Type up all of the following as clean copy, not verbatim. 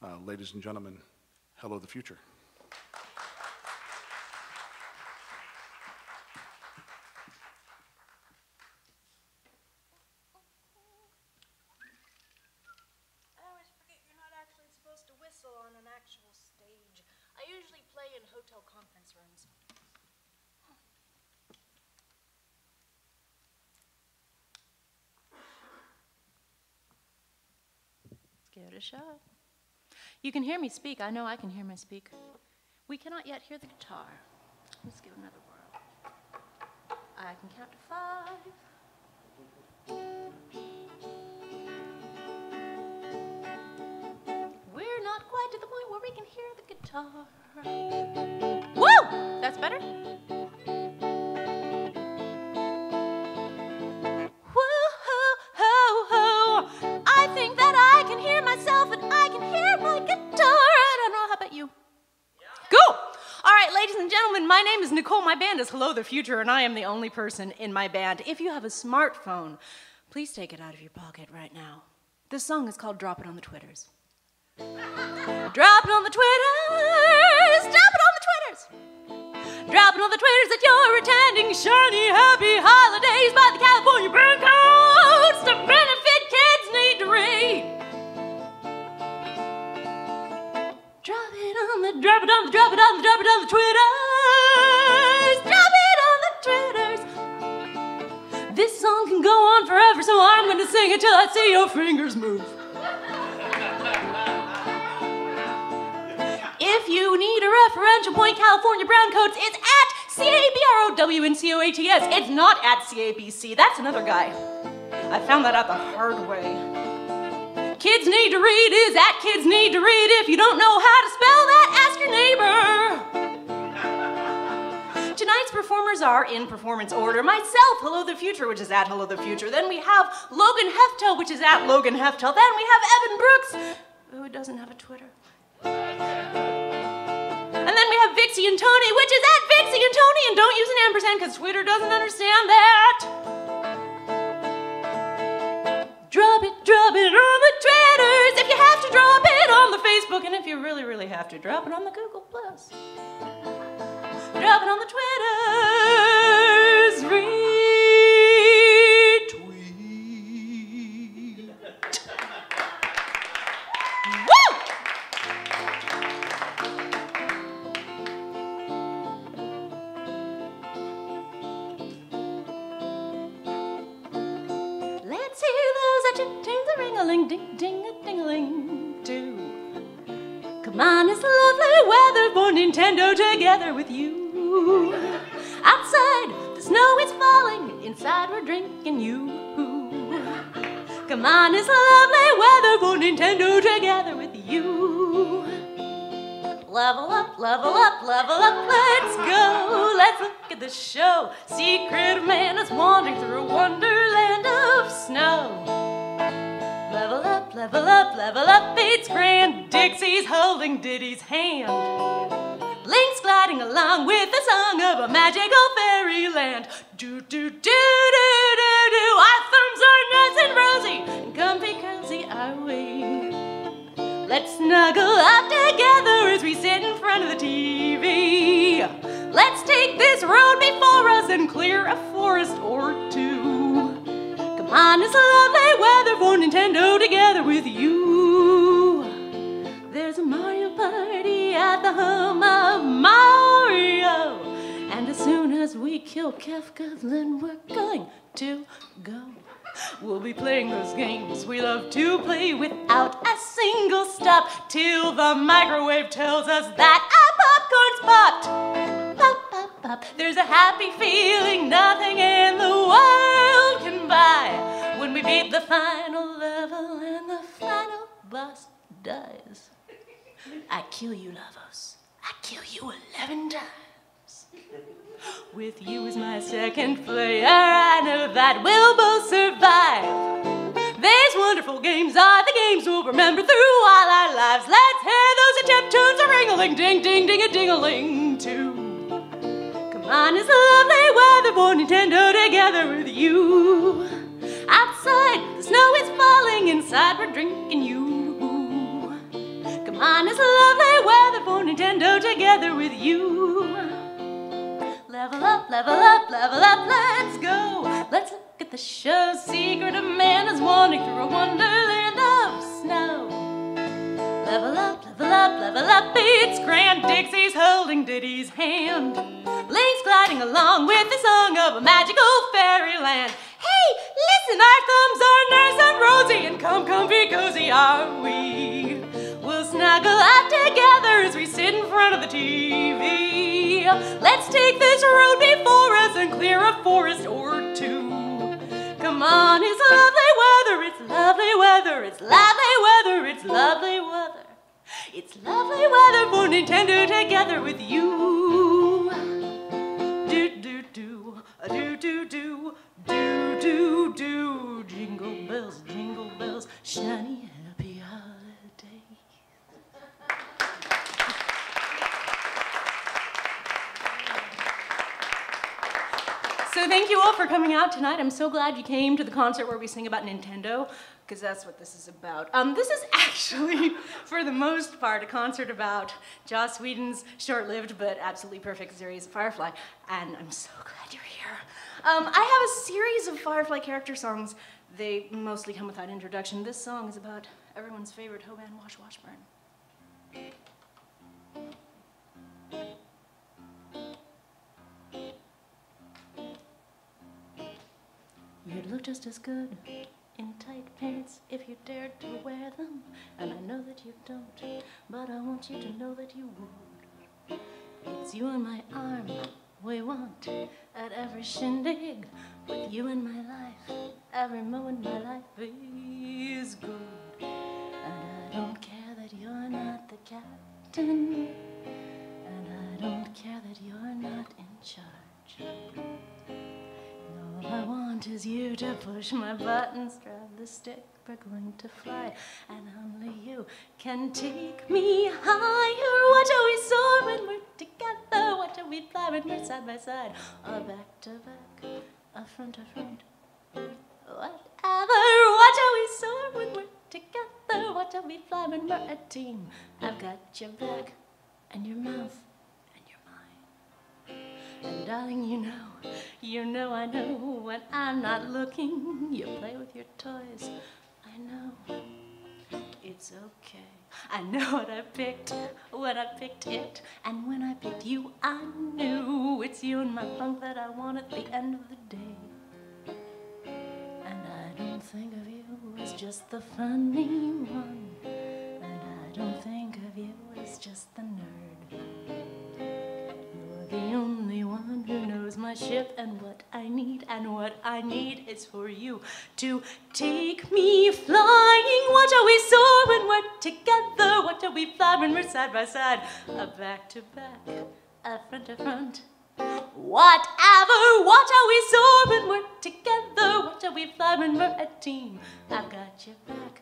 Ladies and gentlemen, hello the future. To whistle on an actual stage. I usually play in hotel conference rooms. Give it a shot. You can hear me speak. I know I can hear my speak. We cannot yet hear the guitar. Let's give it another whirl. I can count to 5. We're not quite to the point where we can hear the guitar. Woo! That's better? Woo-hoo-hoo-hoo. I think that I can hear myself and I can hear my guitar. I don't know, how about you? Yeah. Cool! All right, ladies and gentlemen, my name is Nicole. My band is Hello the Future, and I am the only person in my band. If you have a smartphone, please take it out of your pocket right now. This song is called Drop It on the Twitters. Drop it on the Twitters, drop it on the Twitters. Drop it on the Twitters that you're attending shiny, happy holidays by the California Browncoats to benefit kids need to read. Drop it on the Twitters. Drop it on the Twitters. This song can go on forever, so I'm going to sing it till I see your fingers move. If you need a referential point, California Browncoats, it's at CABROWNCOATS. It's not at CABC. That's another guy. I found that out the hard way. Kids Need to Read is at Kids Need to Read. If you don't know how to spell that, ask your neighbor. Tonight's performers are in performance order. Myself, Hello the Future, which is at Hello the Future. Then we have Logan Heftel, which is at Logan Heftel. Then we have Evan Brooks, who doesn't have a Twitter. And then we have Vixie and Tony, which is at Vixie and Tony, and don't use an ampersand because Twitter doesn't understand that. Drop it on the Twitters if you have to, drop it on the Facebook, and if you really, really have to, drop it on the Google+. Drop it on the Twitters, retweet. Woo! Let's hear those a-ching-ting-a-ring-a-ling, ding-ding-a-ding-a-ling, too. Come on, it's lovely weather for Nintendo together with you. Outside, the snow is falling, inside we're drinking you. Come on, it's lovely weather for Nintendo together with you. Level up, level up, level up, let's go. Let's look at the show. Secret man is wandering through a wonderland of snow. Level up, level up, level up, it's grand. Dixie's holding Diddy's hand. Link's gliding along with the song of a magical fairyland. Do-do-do-do-do-do. Our thumbs are nice and rosy and comfy cozy are we. Let's snuggle up together as we sit in front of the TV. Let's take this road before us and clear a forest or two. Come on, it's lovely weather for Nintendo together with you. There's a Mario party at the home of Mario. And as soon as we kill Kefka, then we're going to go. We'll be playing those games we love to play without a single stop till the microwave tells us that our popcorn's popped. Pop, pop, pop. There's a happy feeling nothing in the world can buy when we beat the final level and the final boss dies. I kill you, Lavos. I kill you 11 times. With you as my second player, I know that we'll both survive. These wonderful games are the games we'll remember through all our lives. Let's hear those attempt tunes a-ring-a-ling, ding-ding-ding-a-ding-a-ling, too. Come on, it's lovely weather for Nintendo together with you. Outside, the snow is falling, inside we're drinking you. Come Come on, it's lovely weather for Nintendo together with you. Level up, level up, level up, let's go. Let's look at the show's secret. A man is wandering through a wonderland of snow. Level up, level up, level up, it's Grand Dixie's holding Diddy's hand. Link's gliding along with the song of a magical fairyland. Hey, listen, our thumbs are nice and rosy, and come comfy cozy are we. We'll snuggle up together as we sit in front of the TV. Let's take this road before us and clear a forest or two. Come on, it's lovely weather, it's lovely weather, it's lovely weather, it's lovely weather. It's lovely weather for Nintendo together with you. Do do do, do do do, do do do. Jingle bells, shiny happy holiday. So thank you all for coming out tonight. I'm so glad you came to the concert where we sing about Nintendo, because that's what this is about. This is actually, for the most part, a concert about Joss Whedon's short-lived but absolutely perfect series, Firefly, and I'm so glad you're here. I have a series of Firefly character songs. They mostly come without introduction. This song is about everyone's favorite Hoban Wash Washburn. You'd look just as good in tight pants if you dared to wear them. And I know that you don't, but I want you to know that you would. It's you in my arm, we want at every shindig. With you in my life, every moment my life is good. And I don't care that you're not the captain, and I don't care that you're not in charge. All I want is you to push my buttons, drive the stick, we're going to fly, and only you can take me higher. Watch how we soar when we're together, watch how we fly when we're side by side, or back to back, or front to front, whatever. Watch how we soar when we're together, watch how we fly when we're a team. I've got your back, and your mouth, and your mind. And darling, you know I know when I'm not looking. You play with your toys, I know, it's okay. I know what I picked when I picked it, and when I picked you, I knew it's you and my funk that I want at the end of the day. And I don't think of you as just the funny one, and I don't think of you as just the nerd. The only one who knows my ship and what I need is for you to take me flying. Watch how we soar when we're together, watch how we fly when we're side by side, a back to back, a front to front, whatever. Watch how we soar when we're together, watch how we fly when we're a team. I've got your back,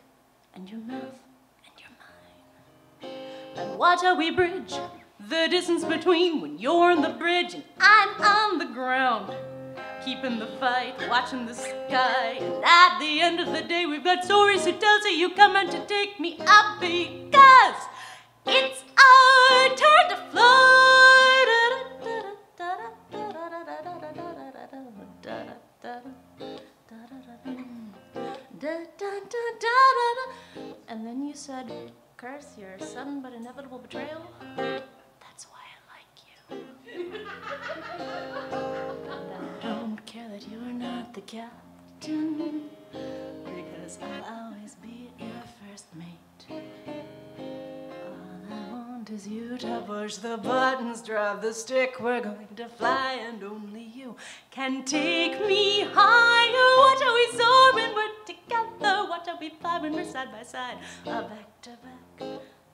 and your mouth, and your mind. And watch how we bridge the distance between when you're on the bridge and I'm on the ground, keeping the fight, watching the sky. And at the end of the day, we've got stories to tell, so you come on to take me up, because it's our turn to fly. And then you said, curse your sudden but inevitable betrayal. That's why I like you. And I don't care that you're not the captain, because I'll always be your first mate. All I want is you to push the buttons, drive the stick, we're going to fly, and only you can take me higher. Watch how we soar when we're together, watch how we fly when we're side by side, a back to back,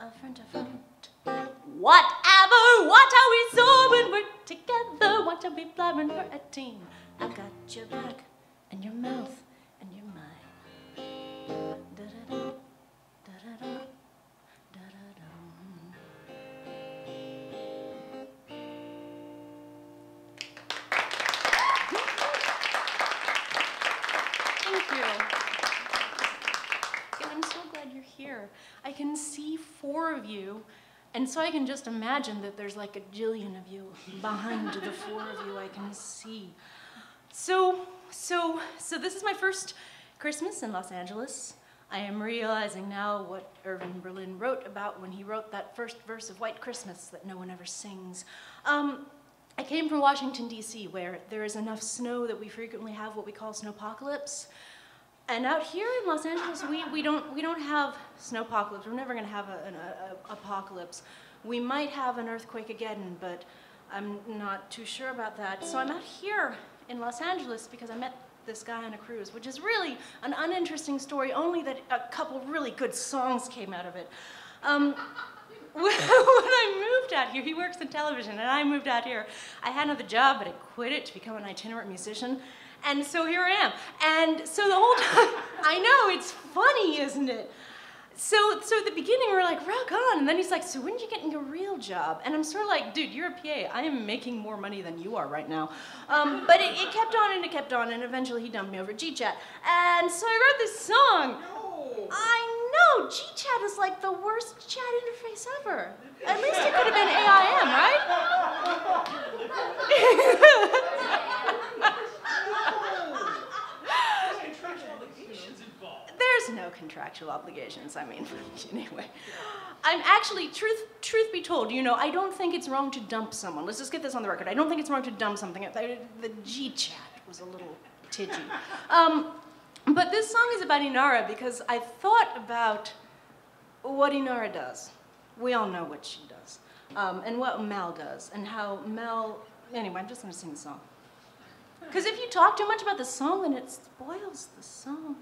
a front to front, whatever. Watch how we soar when we're together, watch how we fly when we're a team. I've got your back, and your mouth, and your mind. Da-da-da, da-da-da, da-da-da. Thank you. And I'm so glad you're here. I can see see 4 of you, and so I can just imagine that there's like a jillion of you behind the 4 of you I can see. So this is my first Christmas in Los Angeles. I am realizing now what Irving Berlin wrote about when he wrote that first verse of White Christmas that no one ever sings. I came from Washington, D.C., where there is enough snow that we frequently have what we call snowpocalypse. And out here in Los Angeles, we don't have snowpocalypse. We're never going to have an apocalypse. We might have an earthquake again, but I'm not too sure about that. So I'm out here in Los Angeles because I met this guy on a cruise, which is really an uninteresting story, only that a couple really good songs came out of it. When I moved out here, he works in television, and I moved out here. I had another job, but I quit it to become an itinerant musician, and so here I am. And so the whole time, I know, it's funny, isn't it? So at the beginning, we were like, rock on, and then he's like, so when did you get your real job? And I'm sort of like, dude, you're a PA. I am making more money than you are right now. But it kept on, and it kept on, and eventually he dumped me over G-Chat. And so I wrote this song. No. I know, G-Chat is like the worst chat interface ever. At least it could have been AIM, right? There's no contractual obligations, I mean, anyway. I'm actually, truth be told, you know, I don't think it's wrong to dump someone. Let's just get this on the record. I don't think it's wrong to dump something. The G-Chat was a little tidgy. But this song is about Inara because I thought about what Inara does. We all know what she does. And what Mel does, and how Mel, anyway, I'm just gonna sing the song. Because if you talk too much about the song, then it spoils the song.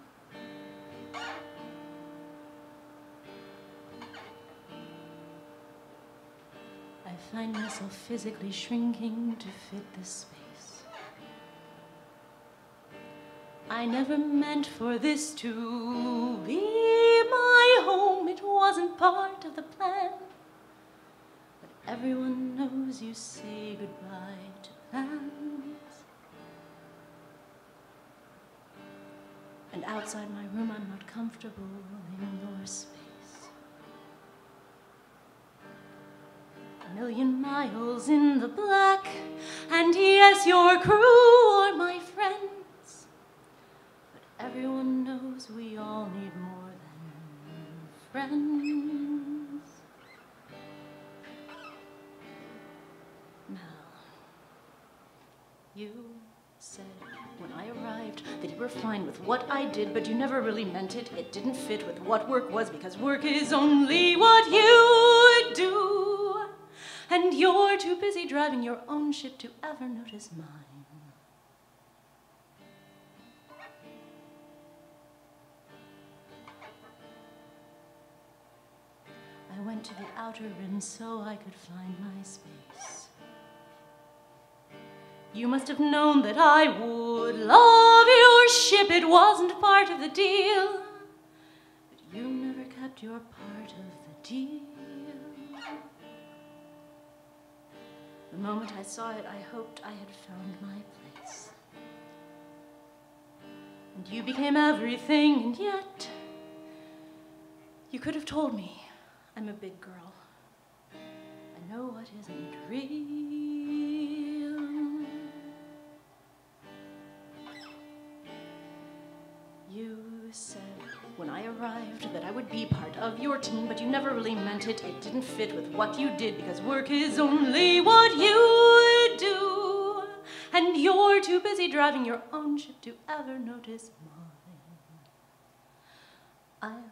I find myself physically shrinking to fit this space. I never meant for this to be my home. It wasn't part of the plan. But everyone knows you say goodbye to plans. And outside my room, I'm not comfortable in your space. A million miles in the black, and yes, your crew are my friends. But everyone knows we all need more than friends. Mel, you said when I arrived that you were fine with what I did, but you never really meant it. It didn't fit with what work was, because work is only what you do. And you're too busy driving your own ship to ever notice mine. I went to the outer rim so I could find my space. You must have known that I would love your ship. It wasn't part of the deal. But you never kept your part of the deal. The moment I saw it, I hoped I had found my place. And you became everything, and yet you could have told me I'm a big girl. I know what isn't real. You said when I arrived that I would be part of your team, but you never really meant it. It didn't fit with what you did, because work is only what you do. And you're too busy driving your own ship to ever notice mine. I'll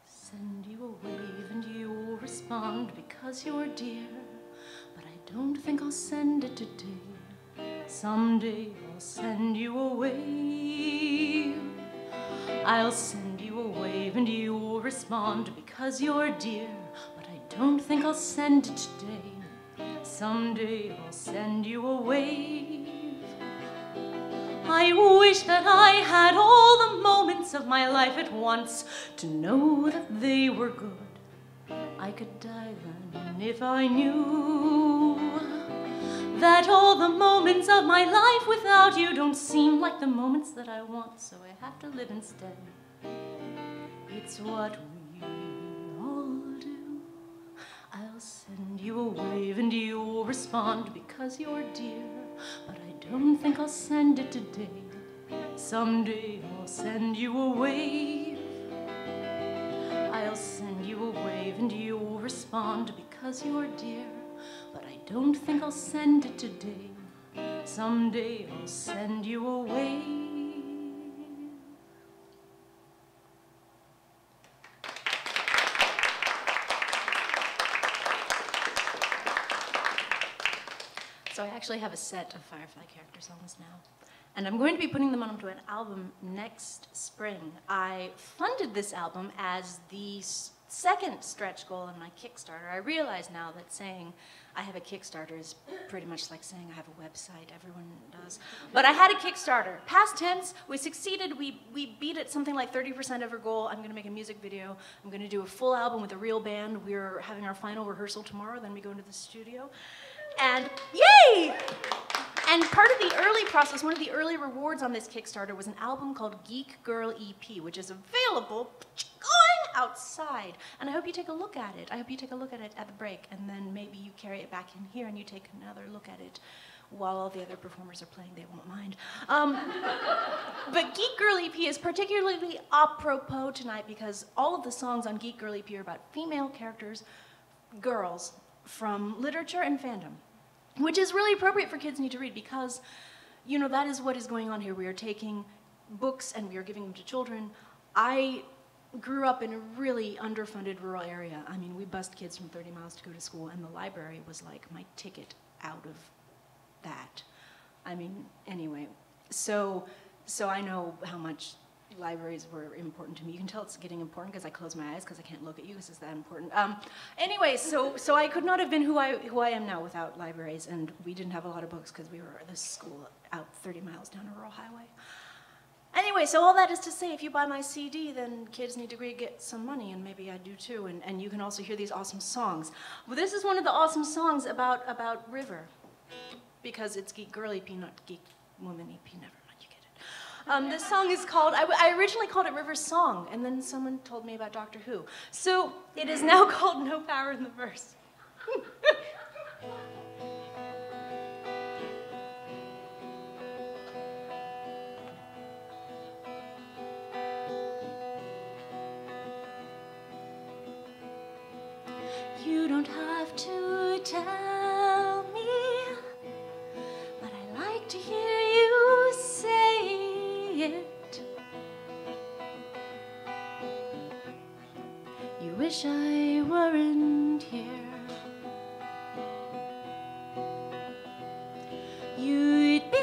send you a wave and you'll respond because you're dear, but I don't think I'll send it today. Someday I'll send you a wave. I'll send you a wave and you'll respond because you're dear, but I don't think I'll send it today. Someday I'll send you a wave. I wish that I had all the moments of my life at once to know that they were good. I could die then if I knew that all the moments of my life without you don't seem like the moments that I want, so I have to live instead. It's what we respond because you're dear, but I don't think I'll send it today. Someday I'll send you a wave. I'll send you a wave and you'll respond because you're dear, but I don't think I'll send it today. Someday I'll send you a wave. So I actually have a set of Firefly character songs now, and I'm going to be putting them onto an album next spring. I funded this album as the second stretch goal in my Kickstarter. I realize now that saying I have a Kickstarter is pretty much like saying I have a website. Everyone does. But I had a Kickstarter. Past tense, we succeeded. We beat it something like 30% of our goal. I'm going to make a music video. I'm going to do a full album with a real band. We're having our final rehearsal tomorrow. Then we go into the studio. And yay! And part of the early process, one of the early rewards on this Kickstarter was an album called Geek Girl EP, which is available going outside. And I hope you take a look at it. I hope you take a look at it at the break, and then maybe you carry it back in here and you take another look at it while all the other performers are playing. They won't mind. But Geek Girl EP is particularly apropos tonight because all of the songs on Geek Girl EP are about female characters, girls, from literature and fandom, which is really appropriate for Kids Need to Read because, you know, that is what is going on here. We are taking books and we are giving them to children. I grew up in a really underfunded rural area. I mean, we bussed kids from 30 miles to go to school, and the library was like my ticket out of that. I mean, anyway, so I know how much libraries were important to me. You can tell it's getting important because I close my eyes because I can't look at you because it's that important. Anyway, so I could not have been who I am now without libraries, and we didn't have a lot of books because we were at this school out 30 miles down a rural highway. Anyway, so all that is to say, if you buy my CD, then Kids Need to Read get some money, and maybe I do too, and you can also hear these awesome songs. Well, this is one of the awesome songs about River, because it's Geek Girl EP, not Geek Woman EP, never. This song is called, I originally called it River's Song, and then someone told me about Doctor Who. So it is now called No Power in the Verse. You don't have to tell me, but I like to hear you say it. You wish I weren't here. You'd be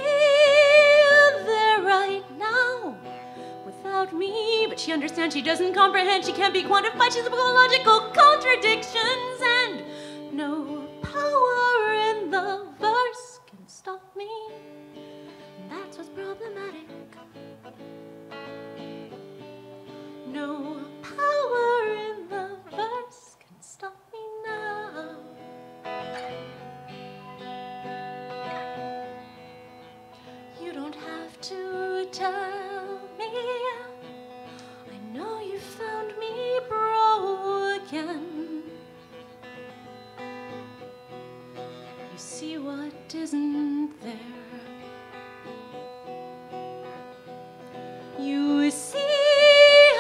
there right now without me, but she understands, she doesn't comprehend, she can't be quantified, she's full of logical contradictions, and no power in the verse can stop me. That's what's problematic. No power in the verse can stop me now. You don't have to tell me. I know you found me broken. You see what isn't there. You see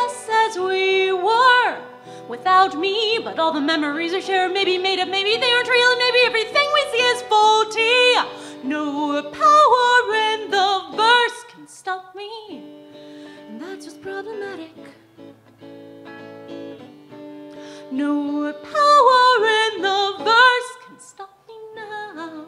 us as we were without me, but all the memories are shared, maybe made up, maybe they aren't real, and maybe everything we see is faulty. No power in the verse can stop me, and that's what's problematic. No power in the verse can stop me now.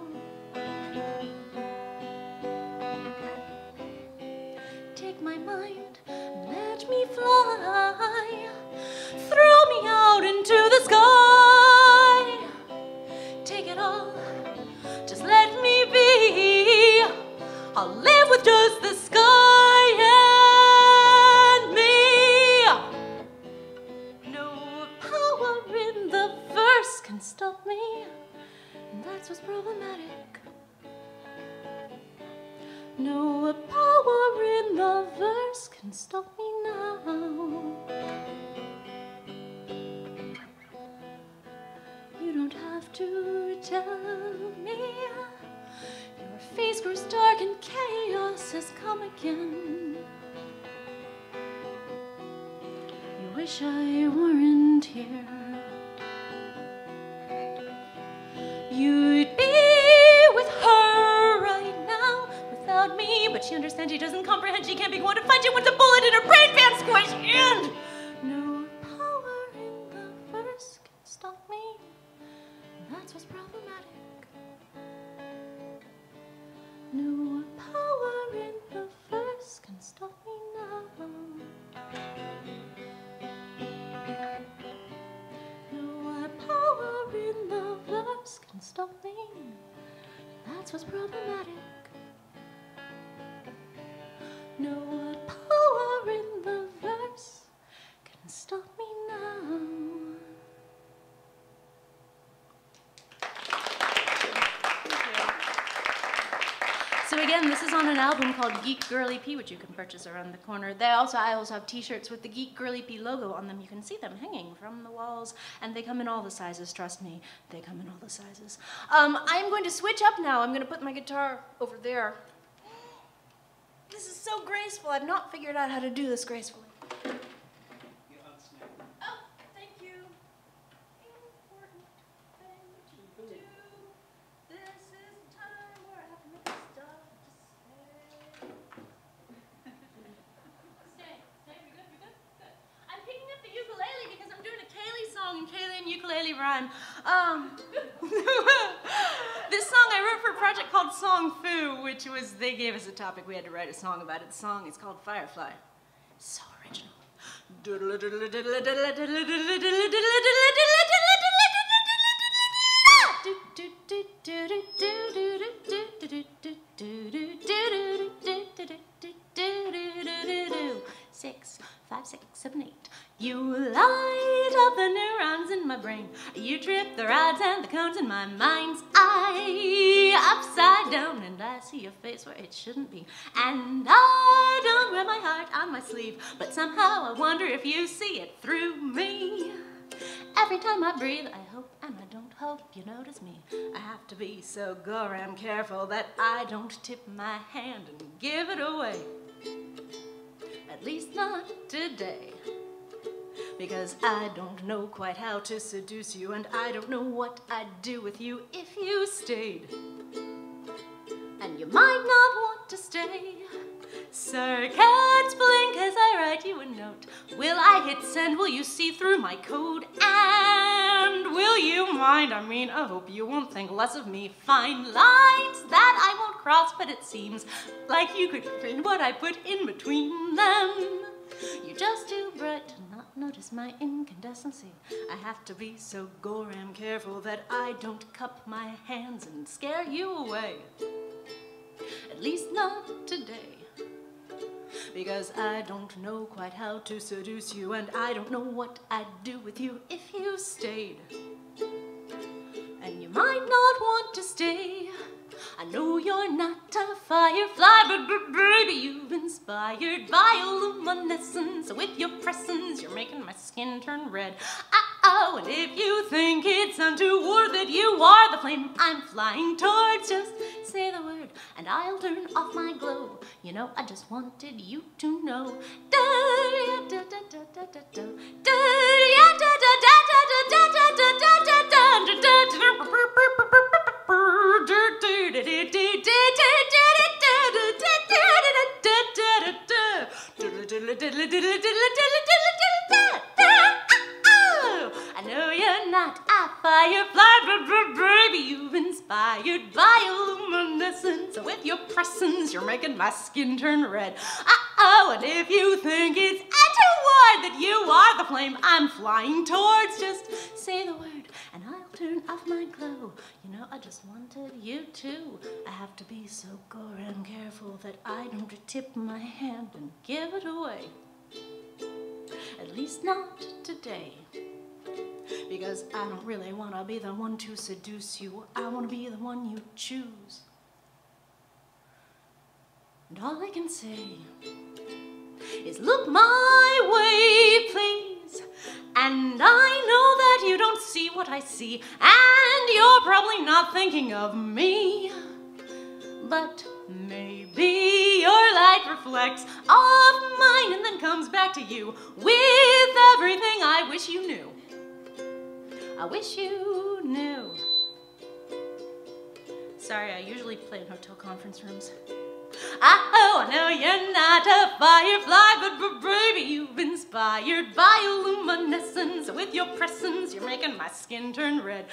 Take my mind and let me fly. Throw me out into the sky. Take it all, just let me be. I'll live with just the sky and me. No power in the verse can stop me, and that's what's problematic. No power in the verse can stop me now. You don't have to tell me your face grows dark and chaos has come again. You wish I weren't here. You'd be with her right now without me, but she understands, she doesn't comprehend, she can't be one to find you with a bullet in her brain pan squish, and no power in the verse can stop me. That's what's problematic. No power in the verse can stop me now. No power in the verse can stop me. That's what's problematic. No power in the verse can stop me now. So again, this is on an album called Geek Girly P, which you can purchase around the corner. I also have t-shirts with the Geek Girly P logo on them. You can see them hanging from the walls, and they come in all the sizes, trust me. They come in all the sizes. I'm going to switch up now. I'm going to put my guitar over there. This is so graceful. I've not figured out how to do this gracefully. Oh, thank you. Important thing to do. This is the time where I have to make stuff to say. Stay. You're good? Good. I'm picking up the ukulele because I'm doing a Kaylee song, and Kaylee and ukulele rhyme. This song I wrote for a project called Song Fu, which was, they gave us a topic, we had to write a song about it. The song is called Firefly. So original. Six, 5, 6, 7, 8. You light up the neurons in my brain. You trip the rods and the cones in my mind's eye. Upside down, and I see your face where it shouldn't be. And I don't wear my heart on my sleeve, but somehow I wonder if you see it through me. Every time I breathe, I hope and I don't hope you notice me. I have to be so goddamn careful that I don't tip my hand and give it away. At least not today. Because I don't know quite how to seduce you, and I don't know what I'd do with you if you stayed. And you might not want to stay. Circuits blink as I write you a note. Will I hit send? Will you see through my code? And will you mind? I hope you won't think less of me. Fine lines that I won't cross, but it seems like you could read what I put in between them. You're just too bright to not notice my incandescency. I have to be so goddamn careful that I don't cup my hands and scare you away. At least not today. Because I don't know quite how to seduce you, and I don't know what I'd do with you if you stayed. And you might not want to stay. I know you're not a firefly, but baby, you've inspired bioluminescence. With your presence, you're making my skin turn red. Oh, and if you think it's untoward that you are the flame I'm flying towards, just say the word and I'll turn off my glow. You know, I just wanted you to know. I know you're not a firefly, but baby, you've inspired bioluminescence. With your presence, you're making my skin turn red. Oh, and if you think it's untoward that you are the flame I'm flying towards, just say the word and I'll turn off my glow. You know, I just wanted you to. I have to be so goddamn careful that I don't tip my hand and give it away. At least not today. Because I don't really want to be the one to seduce you. I want to be the one you choose. And all I can say is look my way, please. And I know that you don't see what what I see, and you're probably not thinking of me. But maybe your light reflects off mine and then comes back to you with everything I wish you knew. I wish you knew. Sorry, I usually play in hotel conference rooms. Oh, I know you're not a firefly, but baby, you've inspired bioluminescence. With your presence, you're making my skin turn red.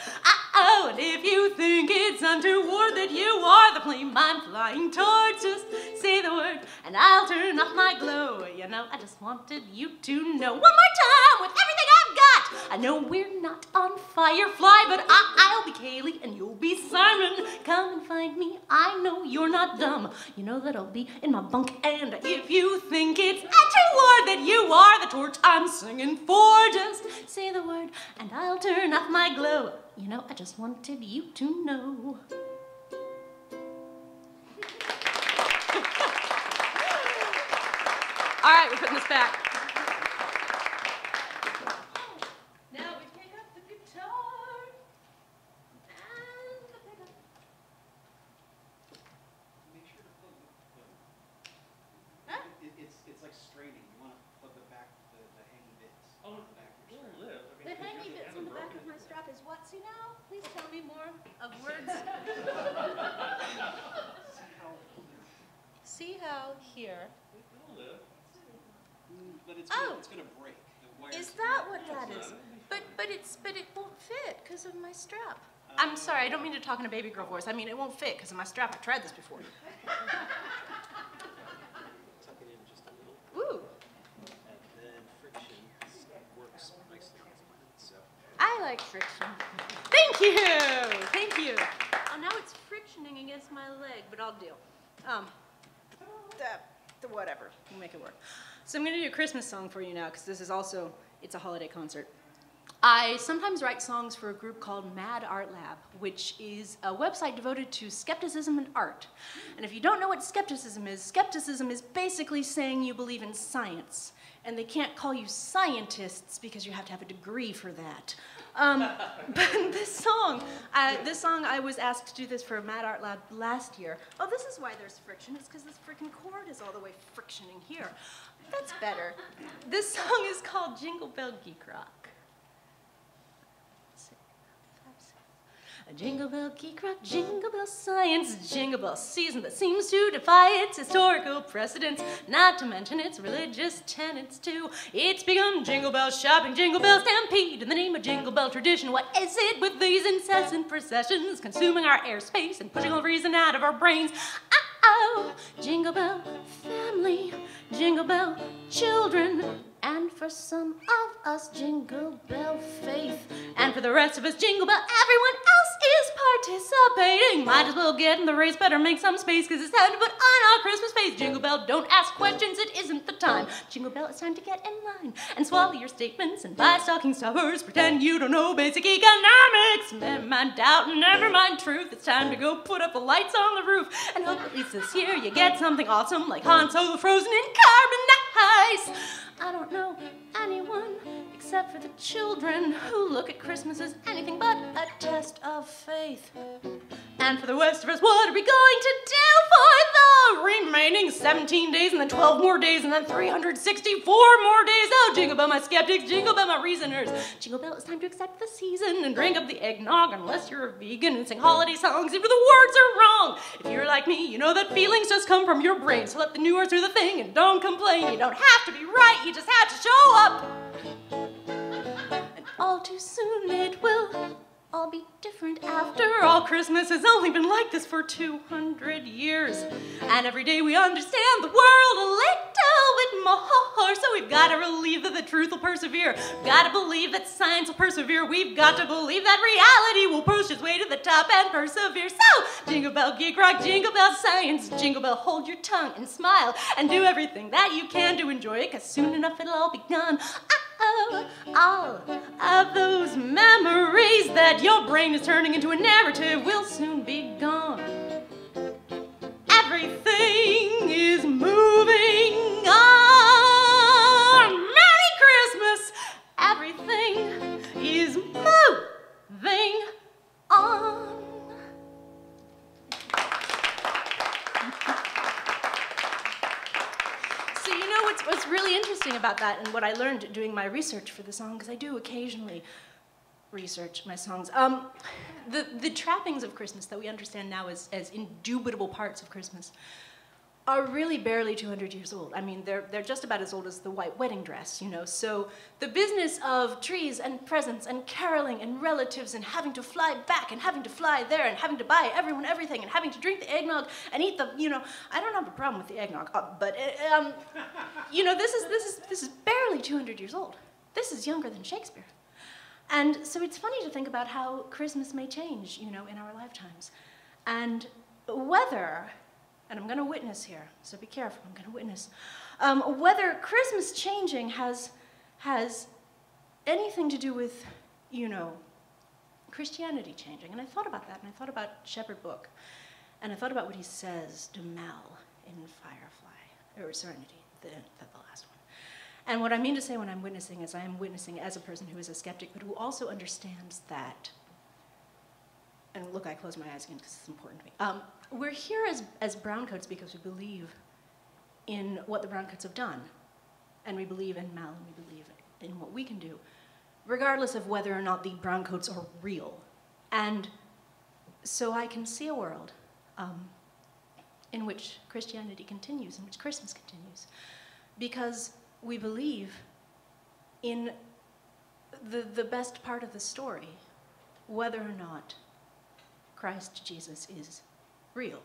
Oh, and if you think it's untoward that you are the flame I'm flying towards, just say the word and I'll turn off my glow. You know, I just wanted you to know one more time with everything I've got. I know we're not on Firefly, but I'll be Kaylee and you'll be Simon. Come and find me, I know you're not dumb. You know that I'll be in my bunk, and if you think it's untoward that you are the torch I'm singing for, just say the word and I'll turn off my glow. You know, I just wanted you to know. All right, we're putting this back. Now we pick up the guitar and the pickup. Make sure to plug the Huh? it's like straining. You want to plug the back, the hanging bits. Oh, on the back of your where strap. live? I The mean, because hanging yours bits on hasn't the back broken. of my strap is what? See now? Please tell me more of words. See how here. It'll live. But it's Oh. gonna break. The wires. Is that what that is? But it won't fit because of my strap. I'm sorry, I don't mean to talk in a baby girl voice. I mean it won't fit because of my strap. I tried this before. Tuck it in just a little, Ooh, and then friction works nicely on it. So. I like friction. Thank you, thank you. Oh, now it's frictioning against my leg, but I'll deal. Whatever, we'll make it work. So I'm gonna do a Christmas song for you now because this is also, it's a holiday concert. I sometimes write songs for a group called Mad Art Lab, which is a website devoted to skepticism and art. And if you don't know what skepticism is basically saying you believe in science. And they can't call you scientists because you have to have a degree for that. But this song, I was asked to do this for Mad Art Lab last year. Oh, this is why there's friction. It's because this freaking cord is all the way frictioning here. That's better. This song is called Jingle Bell Geek Rock. A jingle bell geek rock, jingle bell science, jingle bell season that seems to defy its historical precedents, not to mention its religious tenets too. It's become jingle bell shopping, jingle bell stampede in the name of jingle bell tradition. What is it with these incessant processions, consuming our airspace and pushing all reason out of our brains? Oh, jingle bell family, jingle bell children, and for some of us, jingle bell faith. And for the rest of us, jingle bell, everyone else is participating. Might as well get in the race, better make some space, because it's time to put on our Christmas face. Jingle bell, don't ask questions, it isn't the time. Jingle bell, it's time to get in line and swallow your statements and buy stocking stuffers. Pretend you don't know basic economics. Never mind doubt, never mind truth. It's time to go put up the lights on the roof and hope at least this year you get something awesome like Han Solo frozen in carbon ice. I don't know anyone except for the children who look at Christmas as anything but a test of faith. And for the rest of us, what are we going to do for the remaining 17 days and then 12 more days and then 364 more days? Oh, jingle bell, my skeptics, jingle bell, my reasoners. Jingle bell, it's time to accept the season and drink up the eggnog unless you're a vegan and sing holiday songs even the words are wrong. If you're like me, you know that feelings just come from your brain. So let the New Earth do the thing and don't complain. You don't have to be right, you just have to show up. And all too soon it will all be different. After all, Christmas has only been like this for 200 years. And every day we understand the world a little bit more. So we've got to believe that the truth will persevere. We've got to believe that science will persevere. We've got to believe that reality will push its way to the top and persevere. So, jingle bell, geek rock, jingle bell, science, jingle bell, hold your tongue and smile and do everything that you can to enjoy it, because soon enough it'll all be gone. All of those memories that your brain is turning into a narrative will soon be gone. Everything is moving on. Merry Christmas! Everything is moving thinking about that and what I learned doing my research for the song, because I do occasionally research my songs. The trappings of Christmas that we understand now as indubitable parts of Christmas are really barely 200 years old. I mean, they're just about as old as the white wedding dress, you know. So the business of trees and presents and caroling and relatives and having to fly back and having to fly there and having to buy everyone everything and having to drink the eggnog and eat the, you know, I don't have a problem with the eggnog, but you know, this is barely 200 years old. This is younger than Shakespeare. And so it's funny to think about how Christmas may change, you know, in our lifetimes. And whether, and I'm going to witness here, so be careful, I'm going to witness, whether Christmas changing has anything to do with, you know, Christianity changing. And I thought about that, and I thought about Shepherd Book, and I thought about what he says to Mal in Firefly, or Serenity, the last one. And what I mean to say when I'm witnessing is I am witnessing as a person who is a skeptic, but who also understands that, and look, I close my eyes again because it's important to me. We're here as Browncoats because we believe in what the Browncoats have done, and we believe in Mal, and we believe in what we can do, regardless of whether or not the Browncoats are real. And so I can see a world in which Christianity continues, in which Christmas continues, because we believe in the best part of the story, whether or not Christ Jesus is real.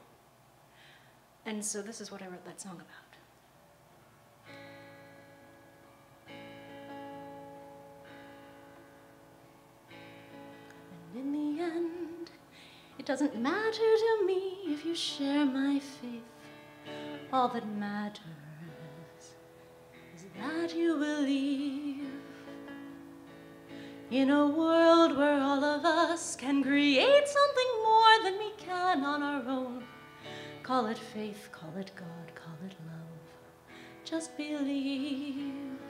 And so this is what I wrote that song about. And in the end, it doesn't matter to me if you share my faith. All that matters is that you believe in a world where all of us can create something more than we can on our own. Call it faith, call it God, call it love. Just believe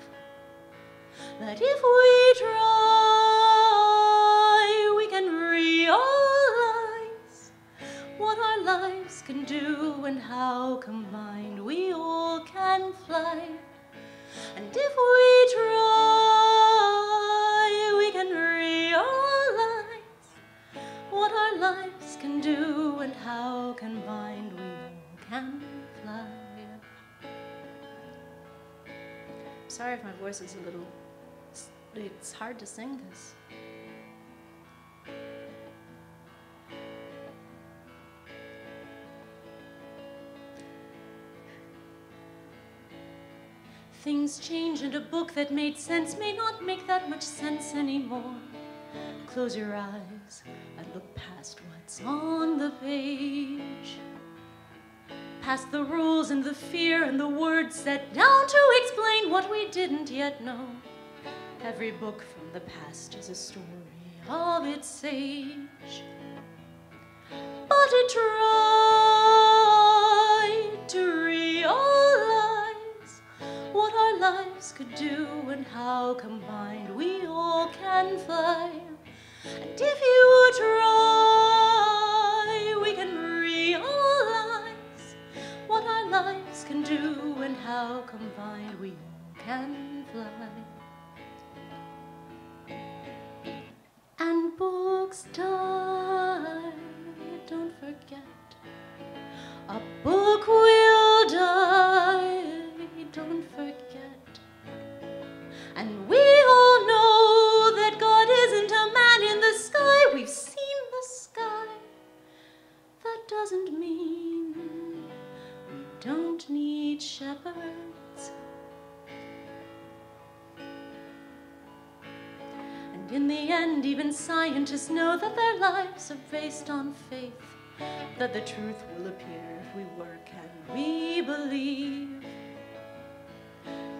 that if we try, we can realize what our lives can do and how combined we all can fly. And if we try, we can realize what our lives can do and how combined we all can fly. Sorry if my voice is a little, it's hard to sing this. Things change and a book that made sense may not make that much sense anymore. Close your eyes and look past what's on the page. Past the rules and the fear and the words set down to explain what we didn't yet know. Every book from the past is a story of its age. But it tried to realize what our lives could do and how combined we all can fly. And if you try, we can realize what our lives can do and how combined we all can fly. And books die, don't forget. A book will die, don't forget. And we all know that God isn't a man in the sky. We've seen the sky. That doesn't mean we don't need shepherds. And in the end, even scientists know that their lives are based on faith, that the truth will appear if we work and we believe.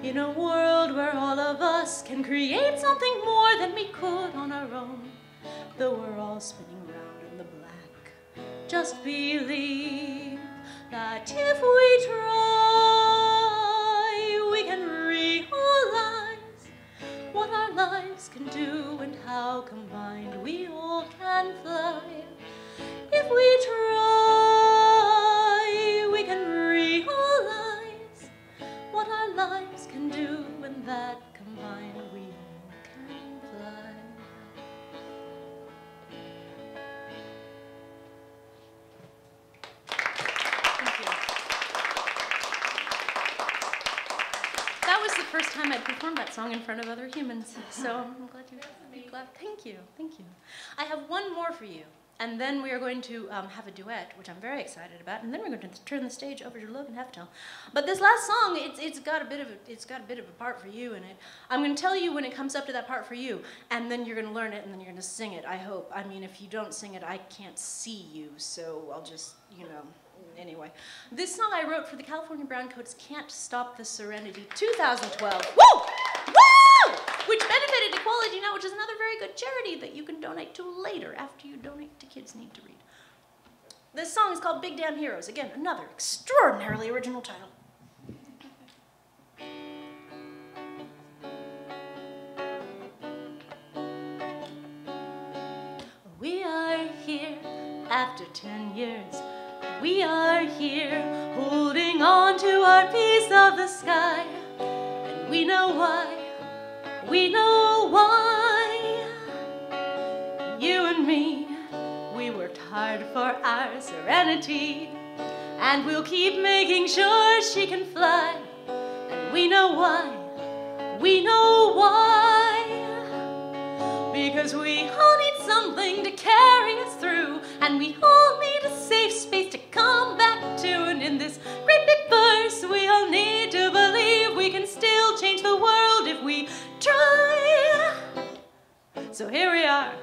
In a world where all of us can create something more than we could on our own, though we're all spinning round in the black, just believe that if we try, we can realize what our lives can do and how combined we all can fly. If we try, we can realize what our lives can do and first time I'd performed that song in front of other humans, so I'm glad you're glad. Thank you, thank you. I have one more for you, and then we are going to have a duet, which I'm very excited about, and then we're going to turn the stage over to Logan Heftel. But this last song, it's got a bit of a part for you in it. I'm going to tell you when it comes up to that part for you, and then you're going to learn it, and then you're going to sing it. I hope. I mean, if you don't sing it, I can't see you, so I'll just, you know. Anyway, this song I wrote for the California Browncoats, Can't Stop the Serenity 2012. Woo! Woo! Which benefited Equality Now, which is another very good charity that you can donate to later after you donate to Kids Need to Read. This song is called Big Damn Heroes. Again, another extraordinarily original title. We are here after 10 years. We are here holding on to our piece of the sky, and we know why, we know why. You and me, we worked hard for our serenity, and we'll keep making sure she can fly, and we know why, we know why. Because we all need something to carry us through, and we all need a safe space to come back to, and in this great big verse we all need to believe we can still change the world if we try. So here we are,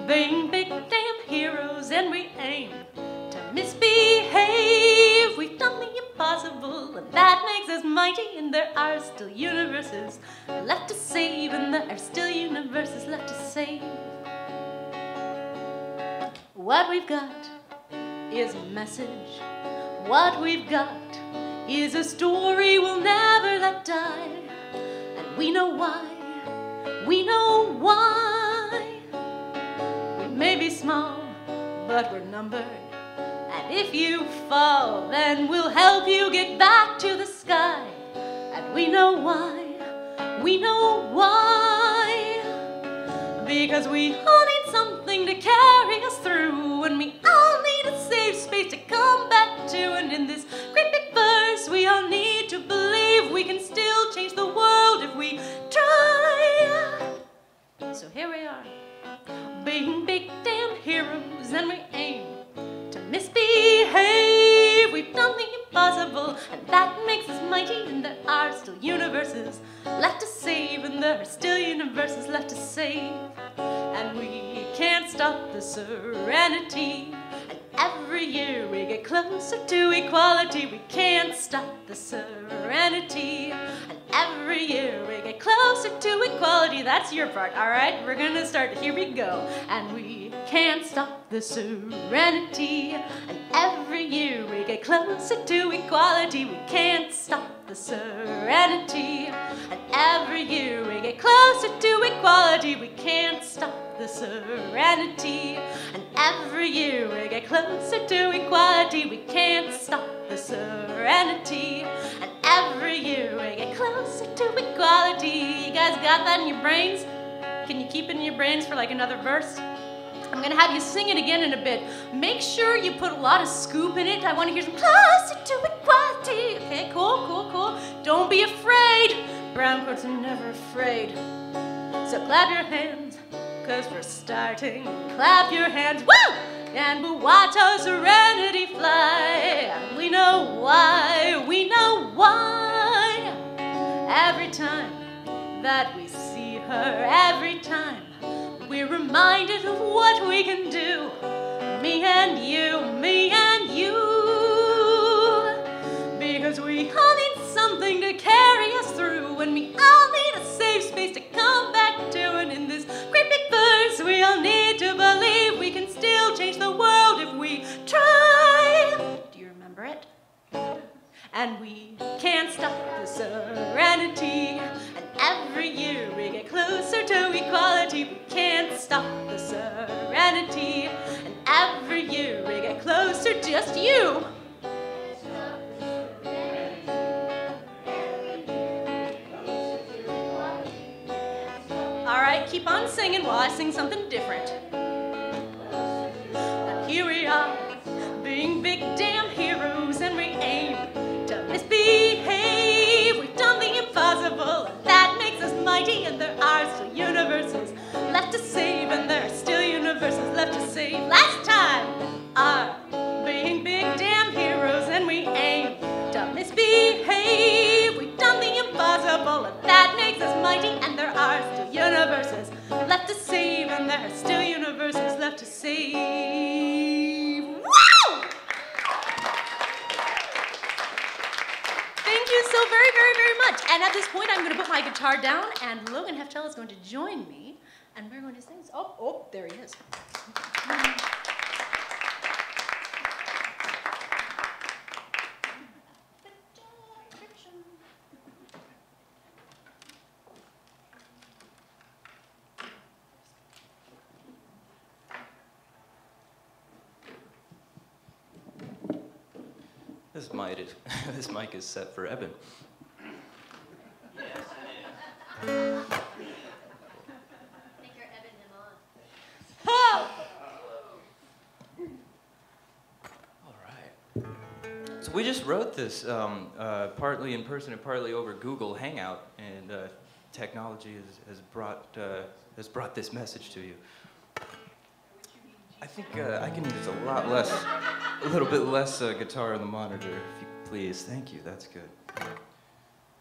being big damn heroes, and we aim to misbehave. We've done the impossible, and that makes us mighty, and there are still universes left to save, and there are still universes left to save. What we've got is a message. What we've got is a story we'll never let die. And we know why, we know why. We may be small, but we're numbered. And if you fall, then we'll help you get back to the sky. And we know why, we know why. Because we all need something to carry us through, and we all need a safe space to come back to, and in this great big verse we all need to believe we can still change the world if we try. So here we are, being big damn heroes, and we aim to misbehave. We've done the impossible, and that makes us mighty, and there are still universes left to save, and there are still universes left to save. And we can't stop the serenity, and every year we get closer to equality. We can't stop the serenity, and every year we get closer to equality. That's your part, all right? We're gonna start, here we go. And we can't stop the serenity, and every year we get closer to equality. We can't stop the serenity, and every year we get closer to equality. We can't stop the serenity, and every year we get closer to equality. We can't stop the serenity, and every year we get closer to equality. You guys got that in your brains? Can you keep it in your brains for like another verse? I'm gonna have you sing it again in a bit. Make sure you put a lot of scoop in it. I want to hear some closer to equality. Okay, cool, cool, cool. Don't be afraid. Browncoats are never afraid. So clap your hands, 'cause we're starting. Clap your hands, woo! And we'll watch our serenity fly. And we know why, we know why. Every time that we see her, every time we're reminded of what we can do. Me and you, me and you. Because we all need something to carry us through, and we all need a safe space to come back to, and in this great big verse we all need to believe we can still change the world if we try. Do you remember it? And we can't stop the serenity, and every year we get closer to equality. We can't stop the serenity, and every year we get closer, just you. All right, keep on singing while I sing something different. And here we are, being big damn heroes, and we aim to misbehave. We've done the impossible, mighty, and there are still universes left to save, and there are still universes left to save. Last time, our being big damn heroes, and we ain't done misbehave. We've done the impossible, and that makes us mighty, and there are still universes left to save, and there are still universes left to save. Wow! Thank you so very, very, very much. And at this point, I'm going to put my guitar down, and Logan Heftel is going to join me, and we're going to sing. Oh, there he is. This mic is set for Eben. Yes, it I think you're ebbing him on. Oh! All right. So we just wrote this partly in person and partly over Google Hangout, and technology has brought this message to you. I think I can use a little bit less guitar on the monitor, if you please. Thank you. That's good.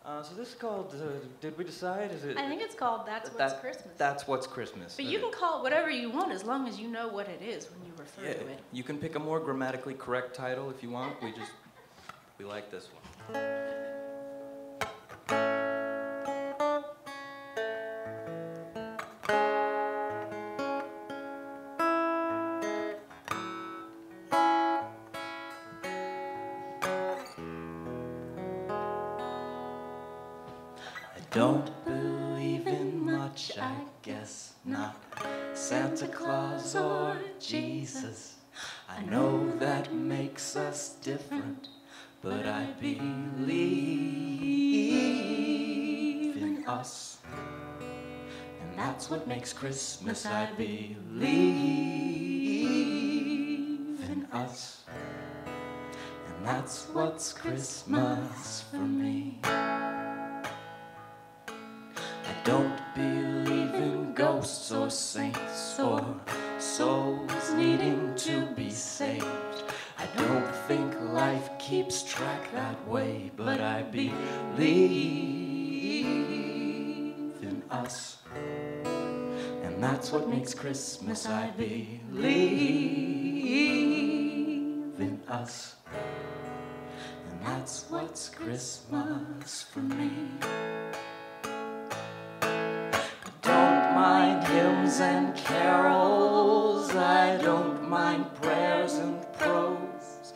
So this is called. Did we decide? Is it? I think it's called That's What's Christmas. That's What's Christmas. But you can call it whatever you want as long as you know what it is when you refer to it. You can pick a more grammatically correct title if you want. We like this one. Don't believe in much, I guess not. Santa Claus or Jesus, I know that makes us different, but I believe in us. And that's what makes Christmas, I believe in us. And that's what's Christmas for me. I don't believe in ghosts or saints or souls needing to be saved. I don't think life keeps track that way, but I believe in us. And that's what makes Christmas, I believe in us. And that's what's Christmas for me. Mind hymns and carols, I don't mind prayers and prose,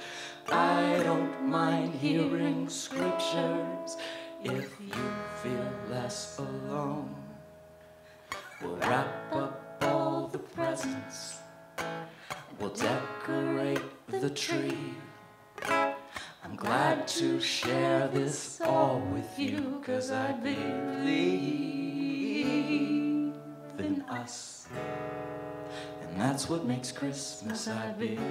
I don't mind hearing scriptures if you feel less alone. We'll wrap up all the presents, we'll decorate the tree. I'm glad to share this all with you, 'cause I believe in us. And that's what makes Christmas, I believe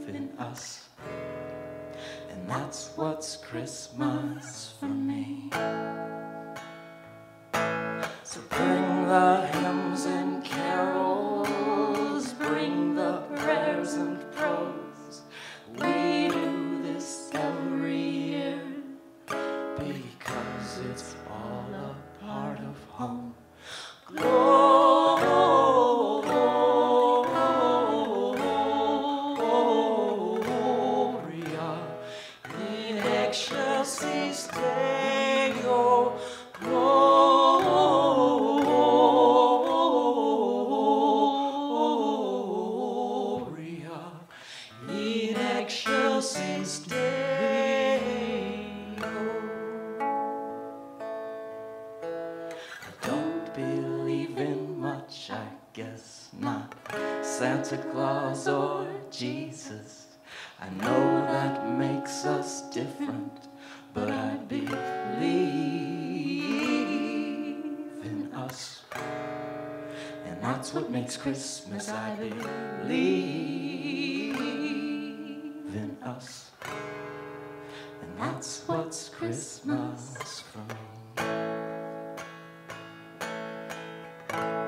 in us. And that's what's Christmas for me. So bring the hymns and carols, bring the prayers and prose. We do this every year because it's all a part of home. Gloria in excelsis Deo. Gloria in excelsis Deo. I don't believe in much, I guess not. Santa Claus or Jesus, I know that makes us different, but I believe in us. And that's what makes Christmas, I believe in us. And that's what's Christmas for me. Bye.